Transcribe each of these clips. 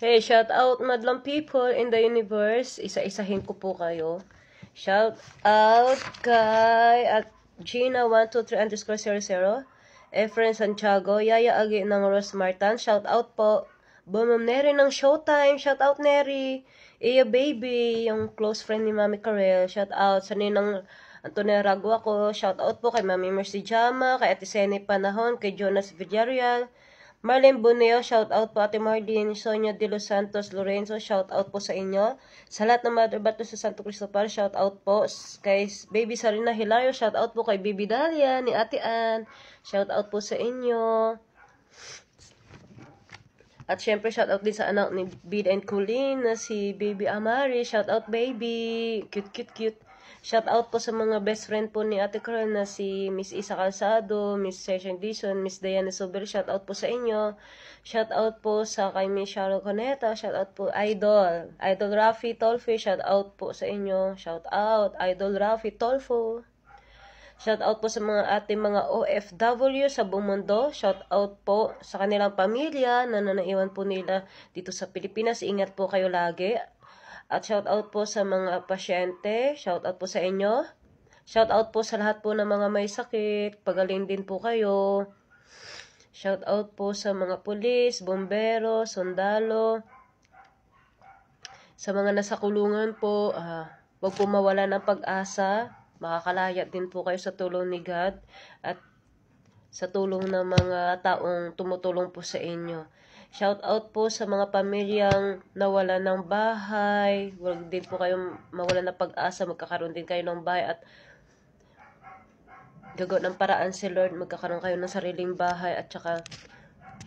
Hey, shout out madlang people in the universe. Isa-isahin ko po kayo. Shout out kay at Gina123_00, Efren Santiago, Yaya Agi ng Rose Martan. Shout out po. Boom Neri ng Showtime. Shout out Neri. Iya Baby, yung close friend ni Mami Karel. Shout out sa ninang Antonio Ragua ko. Shout out po kay Mami Mercy Jama, kay Ate Sene Panahon, kay Jonas Villarreal. Marlene Boneo, shout out po Ate Marlene. Sonia de los Santos Lorenzo, shout out po sa inyo. Sa lahat ng Mother Bato sa Santo Cristobal, shout out po kay Baby Sarina Hilario, shout out po kay Baby Dalia, ni Ate Ann. Shout out po sa inyo. At syempre, shout out din sa anak ni Bid and Colleen na si Baby Amari. Shout out baby. Cute, cute, cute. Shout out po sa mga best friend po ni Ate Carl na si Miss Isa Calzado, Miss Session Dison, Miss Diana Sober. Shout out po sa inyo. Shout out po sa kay Miss Charlotte Coneta. Shout out po Idol. Idol Rafi Tolfo. Shout out po sa inyo. Shout out Idol Rafi Tolfo. Shout out po sa mga ating mga OFW sa buong mundo. Shout out po sa kanilang pamilya na nanaiwan po nila dito sa Pilipinas. Ingat po kayo lagi. At shout out po sa mga pasyente. Shout out po sa inyo. Shout out po sa lahat po ng mga may sakit. Pagaling din po kayo. Shout out po sa mga pulis, bombero, sundalo. Sa mga nasa kulungan po, huwag po mawala ng pag-asa. Makakalaya din po kayo sa tulong ni God at sa tulong ng mga taong tumutulong po sa inyo. Shout out po sa mga pamilyang nawala ng bahay. Huwag din po kayong mawala ng pag-asa. Magkakaroon din kayo ng bahay at gagawin ng paraan si Lord. Magkakaroon kayo ng sariling bahay at saka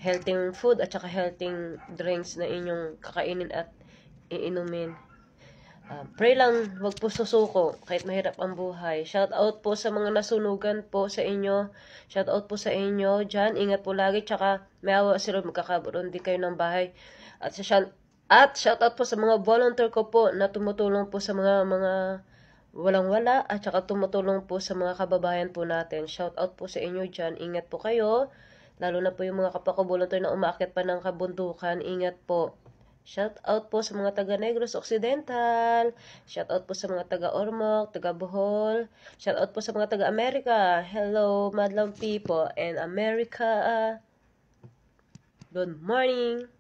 healthy food at saka healthy drinks na inyong kakainin at iinumin. Pray lang, wag po susuko kahit mahirap ang buhay. Shout out po sa mga nasunugan po sa inyo. Shout out po sa inyo dyan. Ingat po lagi. Tsaka may awa sila, magkakaroon din kayo ng bahay. At shout out po sa mga volunteer ko po na tumutulong po sa mga walang-wala. At saka tumutulong po sa mga kababayan po natin. Shout out po sa inyo dyan. Ingat po kayo. Lalo na po yung mga kapako-volunteer na umaakyat pa ng kabundukan. Ingat po. Shout out po sa mga taga Negros Occidental. Shout out po sa mga taga Ormoc, taga Bohol. Shout out po sa mga taga America. Hello, madlang people in America. Good morning.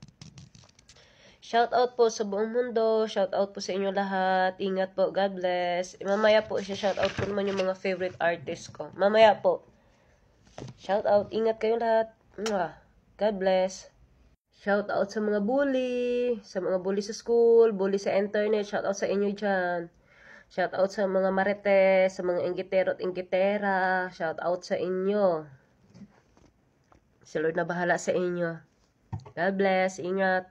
Shout out po sa buong mundo. Shout out po sa inyo lahat. Ingat po. God bless. Mamaya po shout out po naman yung mga favorite artists ko. Mamaya po. Shout out. Ingat kayo lahat. God bless. Shout out sa mga bully sa school, bully sa internet, shout out sa inyo dyan. Shout out sa mga marites, sa mga inggitero at inggitera, shout out sa inyo. Si Lord na bahala sa inyo. God bless, ingat.